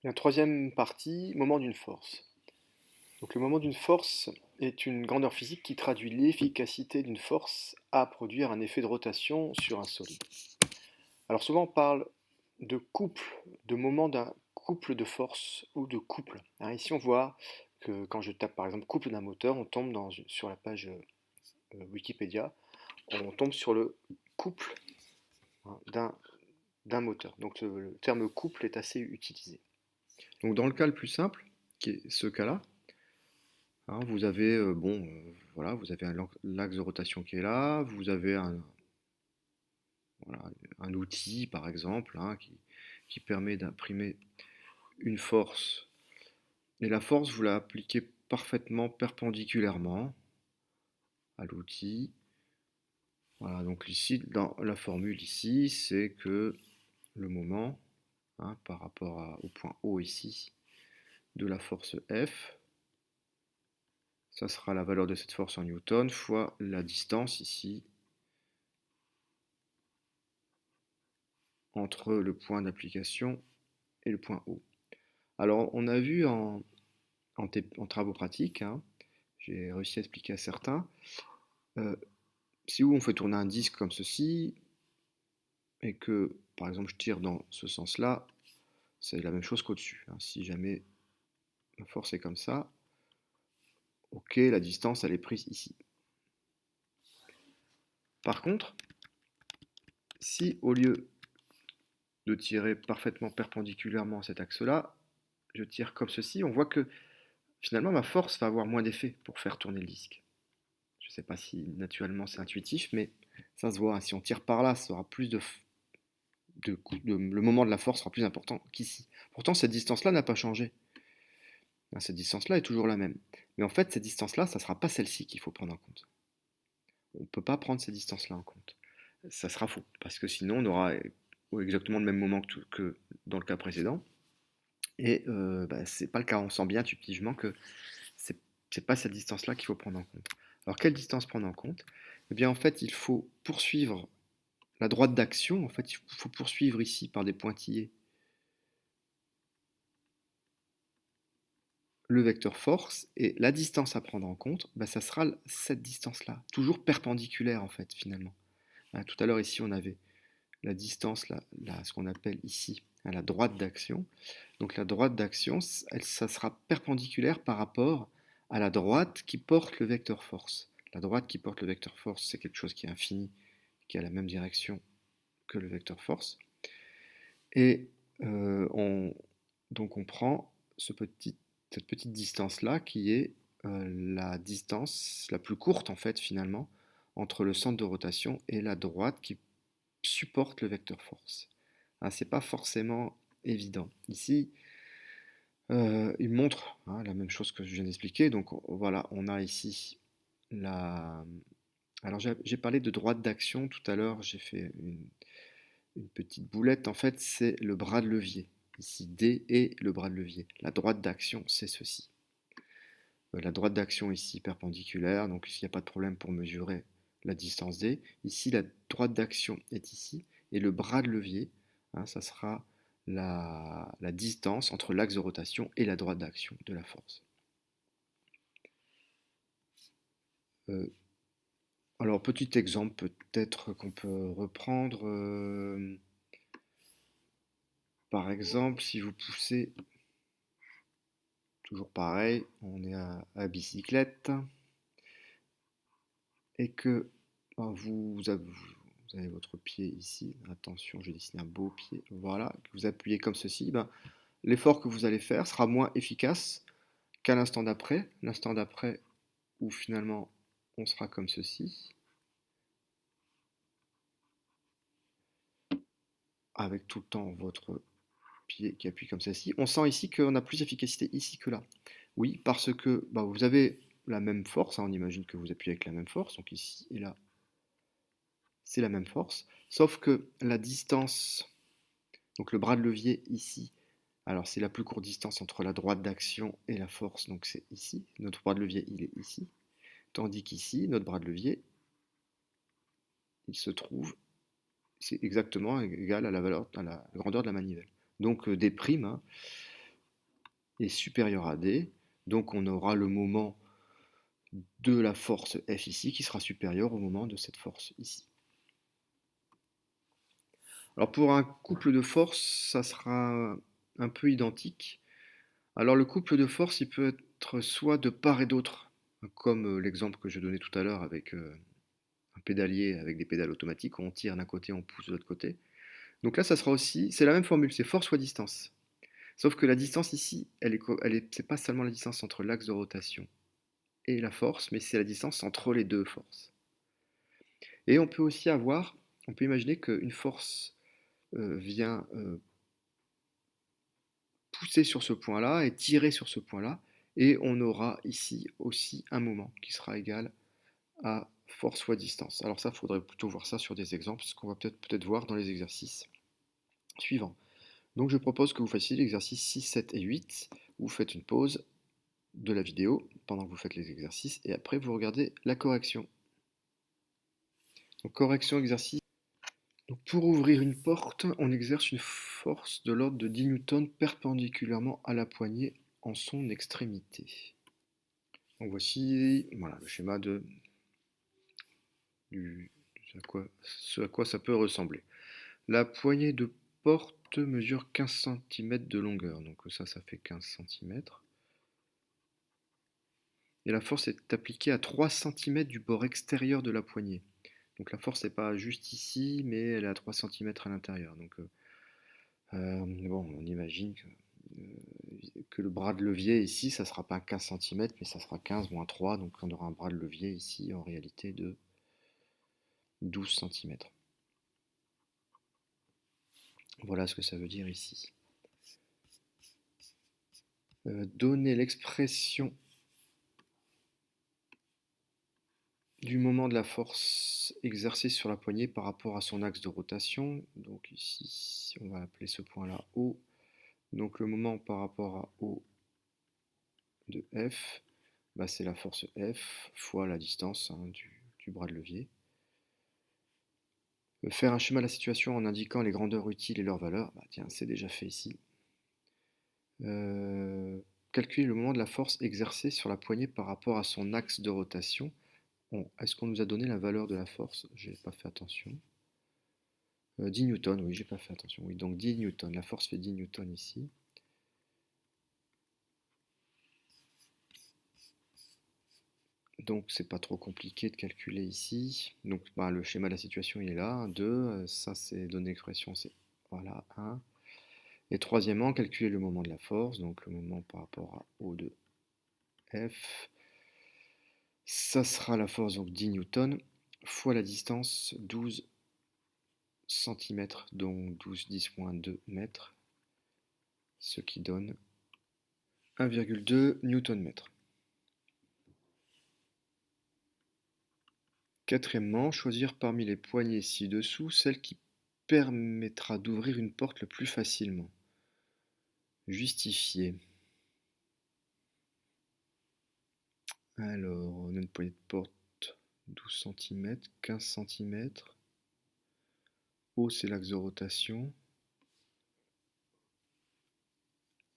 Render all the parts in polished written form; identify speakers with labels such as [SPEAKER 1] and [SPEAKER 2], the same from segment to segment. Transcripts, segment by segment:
[SPEAKER 1] La troisième partie, moment d'une force. Donc le moment d'une force est une grandeur physique qui traduit l'efficacité d'une force à produire un effet de rotation sur un solide. Alors souvent on parle de couple, de moment d'un couple de force ou de couple. Ici on voit que quand je tape par exemple couple d'un moteur, on tombe sur la page Wikipédia, on tombe sur le couple hein, d'un moteur. Donc le terme couple est assez utilisé. Donc dans le cas le plus simple, qui est ce cas-là, hein, vous avez, voilà, vous avez l'axe de rotation qui est là, vous avez voilà, un outil par exemple hein, qui permet d'imprimer une force. Et la force, vous l'appliquez parfaitement perpendiculairement à l'outil. Voilà, donc ici, dans la formule ici, c'est que le moment, hein, par rapport au point O ici, de la force F, ça sera la valeur de cette force en newton fois la distance ici entre le point d'application et le point O. Alors, on a vu en travaux pratiques, hein, j'ai réussi à expliquer à certains, euh, si on fait tourner un disque comme ceci, et que, par exemple, je tire dans ce sens-là, c'est la même chose qu'au-dessus. Hein. Si jamais la force est comme ça, ok, la distance, elle est prise ici. Par contre, si au lieu de tirer parfaitement perpendiculairement à cet axe-là, je tire comme ceci, on voit que finalement ma force va avoir moins d'effet pour faire tourner le disque. Je ne sais pas si naturellement c'est intuitif, mais ça se voit. Si on tire par là, ça aura plus le moment de la force sera plus important qu'ici. Pourtant, cette distance-là n'a pas changé. Cette distance-là est toujours la même. Mais en fait, cette distance-là, ça ne sera pas celle-ci qu'il faut prendre en compte. On ne peut pas prendre ces distances-là en compte. Ça sera faux, parce que sinon on aura exactement le même moment que dans le cas précédent. Et c'est pas le cas. On sent bien intuitivement que c'est c'est pas cette distance-là qu'il faut prendre en compte. Alors quelle distance prendre en compte? Eh bien en fait il faut poursuivre la droite d'action. En fait il faut poursuivre ici par des pointillés le vecteur force et la distance à prendre en compte, ça sera cette distance-là, toujours perpendiculaire en fait finalement. Tout à l'heure ici on avait la distance, ce qu'on appelle ici la droite d'action. Donc la droite d'action, ça sera perpendiculaire par rapport à la droite qui porte le vecteur force. La droite qui porte le vecteur force, c'est quelque chose qui est infini, qui a la même direction que le vecteur force. Et donc on prend cette petite distance-là qui est la distance la plus courte en fait finalement entre le centre de rotation et la droite qui supporte le vecteur force. C'est pas forcément évident. Ici, il montre la même chose que je viens d'expliquer. Donc voilà, on a ici la. Alors j'ai parlé de droite d'action tout à l'heure, j'ai fait une petite boulette. En fait, c'est le bras de levier. Ici, D est le bras de levier. La droite d'action, c'est ceci. La droite d'action ici perpendiculaire, donc ici il n'y a pas de problème pour mesurer la distance D. Ici, la droite d'action est ici, et le bras de levier, ça sera la distance entre l'axe de rotation et la droite d'action de la force. Euh, alors, petit exemple peut-être qu'on peut reprendre. Par exemple, si vous poussez, toujours pareil, on est à bicyclette, et que vous avez votre pied ici, attention, je dessine un beau pied, voilà, que vous appuyez comme ceci, l'effort que vous allez faire sera moins efficace qu'à l'instant d'après où finalement on sera comme ceci, avec tout le temps votre pied qui appuie comme ceci. On sent ici qu'on a plus d'efficacité ici que là. Oui, parce que vous avez la même force, on imagine que vous appuyez avec la même force, donc ici et là, c'est la même force, sauf que la distance, donc le bras de levier ici, alors c'est la plus courte distance entre la droite d'action et la force, donc c'est ici, notre bras de levier il est ici, tandis qu'ici, notre bras de levier, il se trouve, c'est exactement égal à la grandeur de la manivelle. Donc des primes, est supérieur à D, donc on aura le moment de la force F ici qui sera supérieur au moment de cette force ici. Alors pour un couple de forces, ça sera un peu identique. Alors le couple de force, il peut être soit de part et d'autre, comme l'exemple que je donnais tout à l'heure avec un pédalier avec des pédales automatiques, on tire d'un côté, on pousse de l'autre côté. Donc là, ça sera aussi, c'est la même formule, c'est force fois distance. Sauf que la distance ici, c'est pas seulement la distance entre l'axe de rotation et la force, mais c'est la distance entre les deux forces. Et on peut aussi on peut imaginer qu'une force vient pousser sur ce point-là et tirer sur ce point-là, et on aura ici aussi un moment qui sera égal à force fois distance. Alors ça, il faudrait plutôt voir ça sur des exemples, ce qu'on va peut-être voir dans les exercices suivants. Donc je propose que vous fassiez l'exercice 6, 7 et 8, vous faites une pause de la vidéo pendant que vous faites les exercices, et après vous regardez la correction. Donc correction exercice. Donc pour ouvrir une porte, on exerce une force de l'ordre de 10 newtons perpendiculairement à la poignée en son extrémité. Donc voici voilà, le schéma ce à quoi ça peut ressembler. La poignée de porte mesure 15 cm de longueur, donc ça fait 15 cm. Et la force est appliquée à 3 cm du bord extérieur de la poignée. Donc la force n'est pas juste ici, mais elle est à 3 cm à l'intérieur. Donc bon, on imagine que le bras de levier ici, ça ne sera pas 15 cm, mais ça sera 15 moins 3, donc on aura un bras de levier ici en réalité de 12 cm. Voilà ce que ça veut dire ici. Donner l'expression du moment de la force exercée sur la poignée par rapport à son axe de rotation. Donc ici, on va appeler ce point-là O. Donc le moment par rapport à O de F, bah, c'est la force F fois la distance du bras de levier. Faire un schéma de la situation en indiquant les grandeurs utiles et leurs valeurs, bah, tiens, c'est déjà fait ici. Calculer le moment de la force exercée sur la poignée par rapport à son axe de rotation. Bon, est-ce qu'on nous a donné la valeur de la force? J'ai pas fait attention. 10 newtons, oui, j'ai pas fait attention. Oui, donc 10 newtons. La force fait 10 newtons ici. Donc c'est pas trop compliqué de calculer ici. Donc bah, le schéma de la situation il est là. 2, ça c'est donner l'expression, c'est voilà 1. Et troisièmement, calculer le moment de la force, donc le moment par rapport à O de F. Ça sera la force, donc 10 newtons, fois la distance, 12 cm, donc 12 10-2 mètres, ce qui donne 1,2 Nm. Quatrièmement, choisir parmi les poignées ci-dessous celle qui permettra d'ouvrir une porte le plus facilement. Justifier. Alors, on a une poignée de porte 12 cm, 15 cm. O, c'est l'axe de rotation.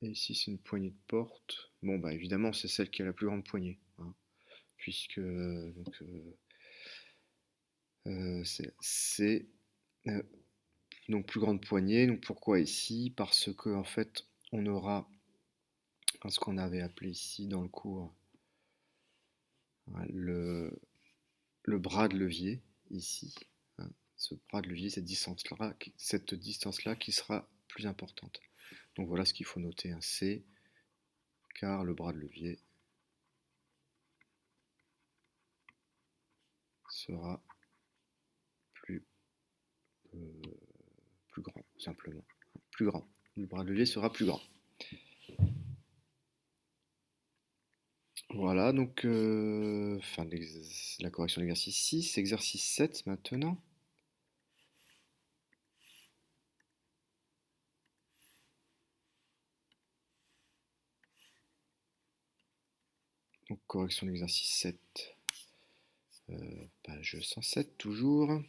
[SPEAKER 1] Et ici, c'est une poignée de porte. Bon, bah évidemment, c'est celle qui a la plus grande poignée, hein, puisque c'est donc plus grande poignée. Donc pourquoi ici? Parce que en fait, on aura ce qu'on avait appelé ici dans le cours hein, le bras de levier ici. Hein, ce bras de levier, cette distance-là qui sera plus importante. Donc voilà ce qu'il faut noter, un C, car le bras de levier sera plus, plus grand, simplement. Plus grand. Le bras de levier sera plus grand. Voilà, donc fin de la correction de l'exercice 6, exercice 7 maintenant. Donc correction de l'exercice 7, page 107 toujours.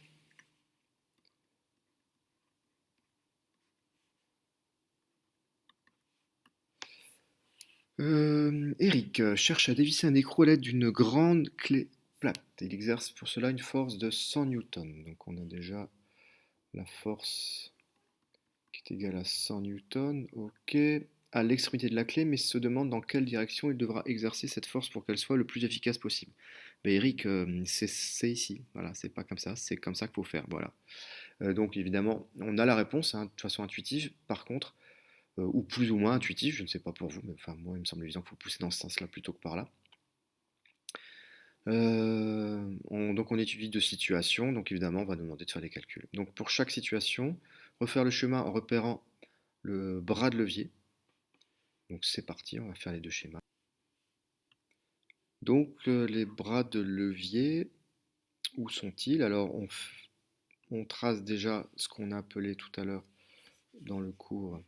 [SPEAKER 1] Eric cherche à dévisser un écrou à l'aide d'une grande clé plate. Il exerce pour cela une force de 100 newtons. Donc on a déjà la force qui est égale à 100 newtons. Ok. À l'extrémité de la clé, mais se demande dans quelle direction il devra exercer cette force pour qu'elle soit le plus efficace possible. Ben Eric, c'est ici. Voilà, c'est pas comme ça. C'est comme ça qu'il faut faire. Voilà. Donc évidemment, on a la réponse hein, de façon intuitive. Par contre, ou plus ou moins intuitif, je ne sais pas pour vous, mais enfin moi il me semble évident qu'il faut pousser dans ce sens-là plutôt que par là. Donc on étudie deux situations, donc évidemment on va nous demander de faire des calculs. Donc pour chaque situation, refaire le chemin en repérant le bras de levier. Donc c'est parti, on va faire les deux schémas. Donc les bras de levier, où sont-ils? Alors on trace déjà ce qu'on a appelé tout à l'heure dans le cours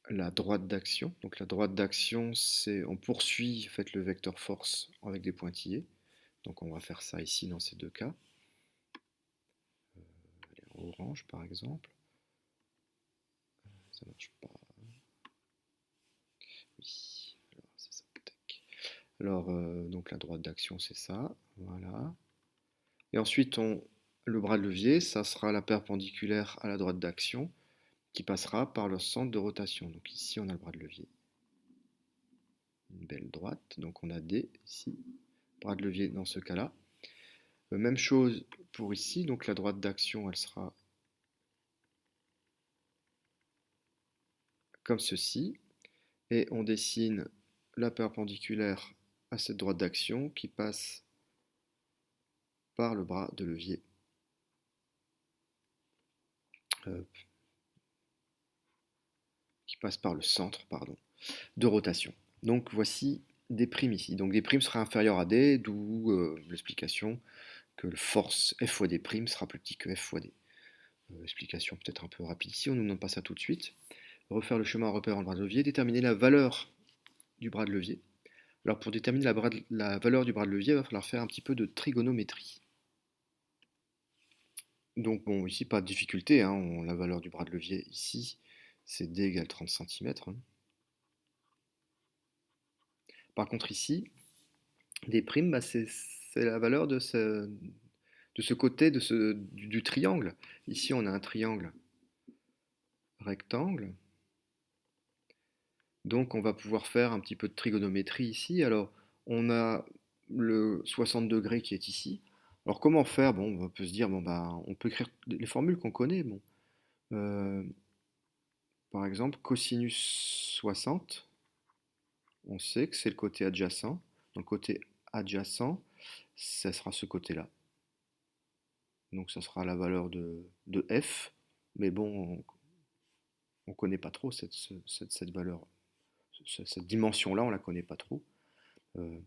[SPEAKER 1] la droite d'action. Donc la droite d'action, c'est on poursuit en fait, le vecteur force avec des pointillés. Donc on va faire ça ici dans ces deux cas. Orange par exemple. Ça marche pas. Oui. Alors c'est ça. Tac. Alors donc la droite d'action c'est ça. Voilà. Et ensuite le bras de levier, ça sera la perpendiculaire à la droite d'action qui passera par le centre de rotation. Donc ici on a le bras de levier. Une belle droite. Donc on a D ici. Bras de levier dans ce cas-là. Même chose pour ici, donc la droite d'action, elle sera comme ceci. Et on dessine la perpendiculaire à cette droite d'action qui passe par le bras de levier. Qui passe par le centre, pardon, de rotation. Donc voici des primes ici. Donc des primes sera inférieur à D, d'où l'explication que le force F fois D prime sera plus petit que F fois D. Explication peut-être un peu rapide ici, on ne nous demande pas ça tout de suite. Refaire le chemin en repérant le bras de levier, déterminer la valeur du bras de levier. Alors pour déterminer la valeur du bras de levier, il va falloir faire un petit peu de trigonométrie. Donc bon, ici pas de difficulté, hein, la valeur du bras de levier ici, c'est D égale 30 cm. Hein. Par contre ici, D', bah, c'est la valeur de ce côté du triangle. Ici on a un triangle rectangle, donc on va pouvoir faire un petit peu de trigonométrie ici. Alors on a le 60 degrés qui est ici. Alors comment faire? Bon, on peut se dire, bon bah, on peut écrire les formules qu'on connaît. Bon, Euh, par exemple, cosinus 60, on sait que c'est le côté adjacent. Donc côté adjacent, ça sera ce côté-là. Donc ça sera la valeur de f. Mais bon, on ne connaît pas trop cette valeur, cette dimension-là, on ne la connaît pas trop. Euh,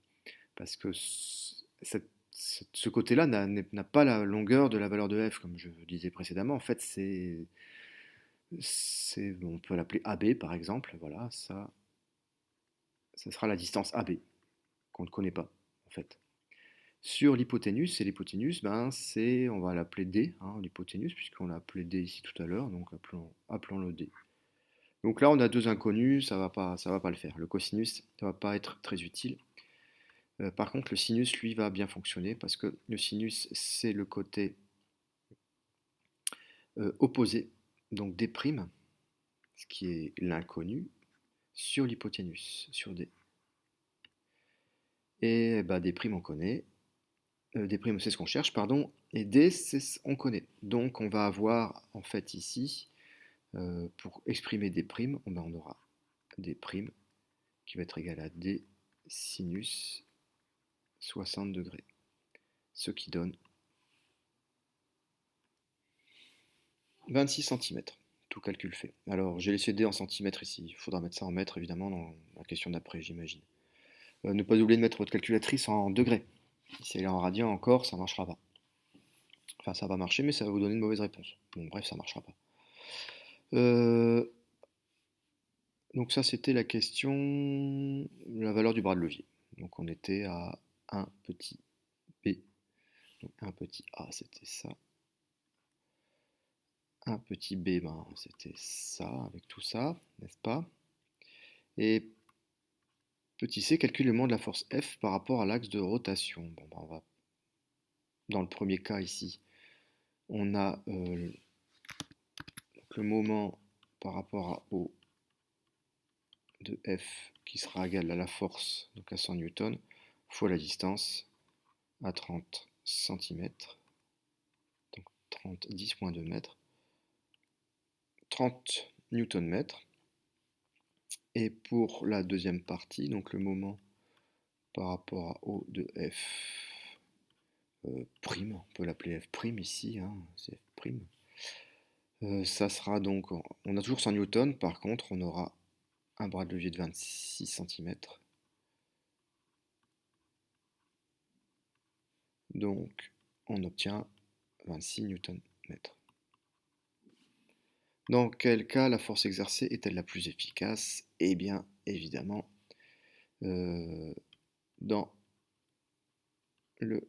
[SPEAKER 1] parce que ce côté-là n'a pas la longueur de la valeur de f, comme je disais précédemment. En fait, on peut l'appeler AB par exemple. Voilà, ça sera la distance AB qu'on ne connaît pas en fait. Sur l'hypoténuse, et l'hypoténuse, ben, on va l'appeler D, hein, l'hypoténuse, puisqu'on l'a appelé D ici tout à l'heure, donc appelons-le D. Donc là, on a deux inconnus, ça va pas le faire. Le cosinus, ça va pas être très utile. Par contre, le sinus, lui, va bien fonctionner, parce que le sinus, c'est le côté opposé, donc D', ce qui est l'inconnu, sur l'hypoténuse, sur D. Et bah, D', on connaît, D', c'est ce qu'on cherche, pardon, et D, on connaît. Donc on va avoir, en fait, ici, pour exprimer D', on aura D' qui va être égal à D sinus 60 degrés. Ce qui donne 26 cm, tout calcul fait. Alors j'ai laissé D en centimètres ici, il faudra mettre ça en mètres évidemment dans la question d'après, j'imagine. Ne pas oublier de mettre votre calculatrice en degrés. Si elle est en radian encore, ça ne marchera pas. Enfin, ça va marcher, mais ça va vous donner une mauvaise réponse. Bon, bref, ça ne marchera pas. Donc ça, c'était la question, la valeur du bras de levier. Donc on était à un petit B, donc un petit A, c'était ça. un petit b, ben, c'était ça, avec tout ça, n'est-ce pas? Et petit c, calcule le moment de la force F par rapport à l'axe de rotation. Bon, ben, on va, dans le premier cas ici, on a le moment par rapport à O de F qui sera égal à la force, donc à 100 newtons, fois la distance à 30 cm, donc 10,2 mètres, 30 newton-mètres. Et pour la deuxième partie, donc le moment par rapport à O de F prime, on peut l'appeler F prime ici, hein, c'est F prime. Ça sera donc, on a toujours 100 newtons, par contre on aura un bras de levier de 26 cm. Donc on obtient 26 newton-mètres. Dans quel cas la force exercée est-elle la plus efficace? Eh bien, évidemment, dans le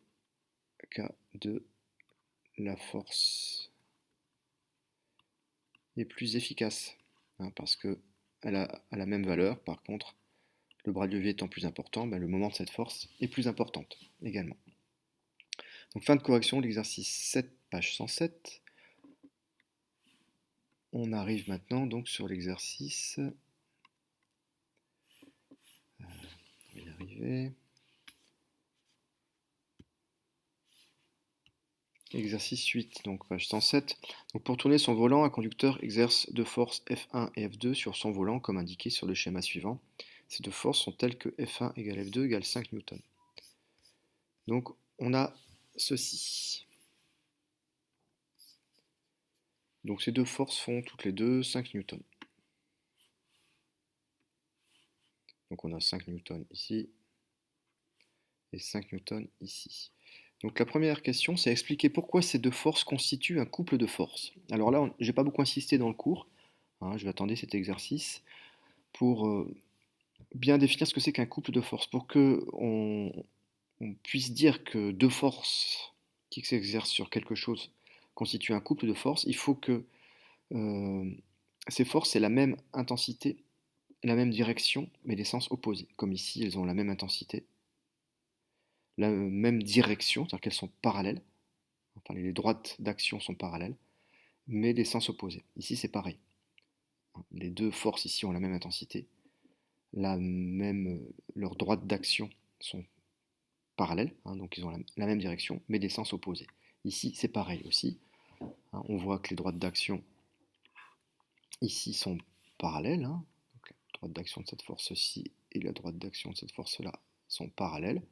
[SPEAKER 1] cas de la force est plus efficace, hein, parce que elle a la même valeur. Par contre, le bras de levier étant plus important, ben, le moment de cette force est plus importante également. Donc fin de correction de l'exercice 7, page 107. On arrive maintenant donc sur l'exercice. On va y arriver. Exercice 8, donc page 107. Donc pour tourner son volant, un conducteur exerce deux forces F1 et F2 sur son volant comme indiqué sur le schéma suivant. Ces deux forces sont telles que F1 égale F2 égale 5 newtons. Donc on a ceci. Donc ces deux forces font toutes les deux 5 newtons. Donc on a 5 newtons ici et 5 newtons ici. Donc la première question, c'est expliquer pourquoi ces deux forces constituent un couple de forces. Alors là, je n'ai pas beaucoup insisté dans le cours, hein, je vais attendre cet exercice pour bien définir ce que c'est qu'un couple de forces. Pour que on puisse dire que deux forces qui s'exercent sur quelque chose constituent un couple de forces, il faut que ces forces aient la même intensité, la même direction, mais des sens opposés. Comme ici, elles ont la même intensité, la même direction, c'est-à-dire qu'elles sont parallèles, enfin les droites d'action sont parallèles, mais des sens opposés. Ici, c'est pareil. Les deux forces ici ont la même intensité, leurs droites d'action sont parallèles, hein, donc ils ont la même direction, mais des sens opposés. Ici, c'est pareil aussi. Hein, on voit que les droites d'action ici sont parallèles. Hein, donc la droite d'action de cette force-ci et la droite d'action de cette force-là sont parallèles.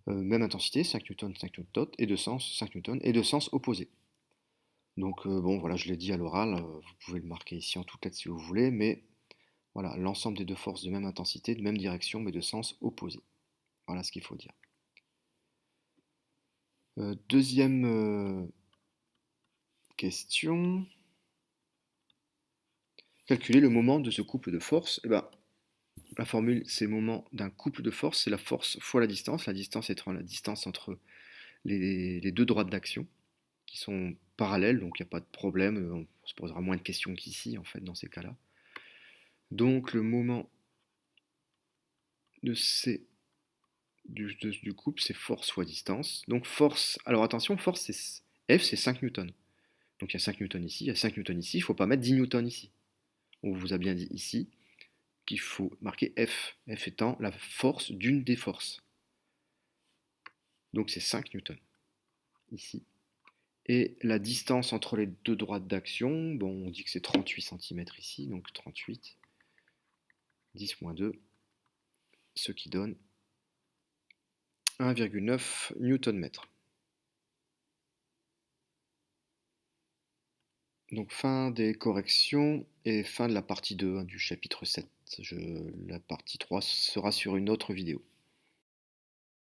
[SPEAKER 1] Même intensité, 5 newtons, 5 newtons, et de sens, 5 newtons, et de sens opposés. Donc bon, voilà, je l'ai dit à l'oral, vous pouvez le marquer ici en toutes lettres si vous voulez, mais voilà, l'ensemble des deux forces de même intensité, de même direction, mais de sens opposés. Voilà ce qu'il faut dire. Deuxième question. Calculer le moment de ce couple de forces. Eh ben, la formule, c'est le moment d'un couple de forces, c'est la force fois la distance étant la distance entre les deux droites d'action, qui sont parallèles, donc il n'y a pas de problème, on se posera moins de questions qu'ici, en fait, dans ces cas-là. Donc le moment de du couple, c'est force fois distance. Donc force, alors attention, force, F, c'est 5 newtons. Donc il y a 5 newtons ici, il y a 5 newtons ici, il ne faut pas mettre 10 newtons ici. On vous a bien dit ici qu'il faut marquer F, F étant la force d'une des forces. Donc c'est 5 newtons ici. Et la distance entre les deux droites d'action, bon, on dit que c'est 38 cm ici, donc 38, 10-2, ce qui donne 1,9 Nm. Donc fin des corrections et fin de la partie 2 hein, du chapitre 7. La partie 3 sera sur une autre vidéo.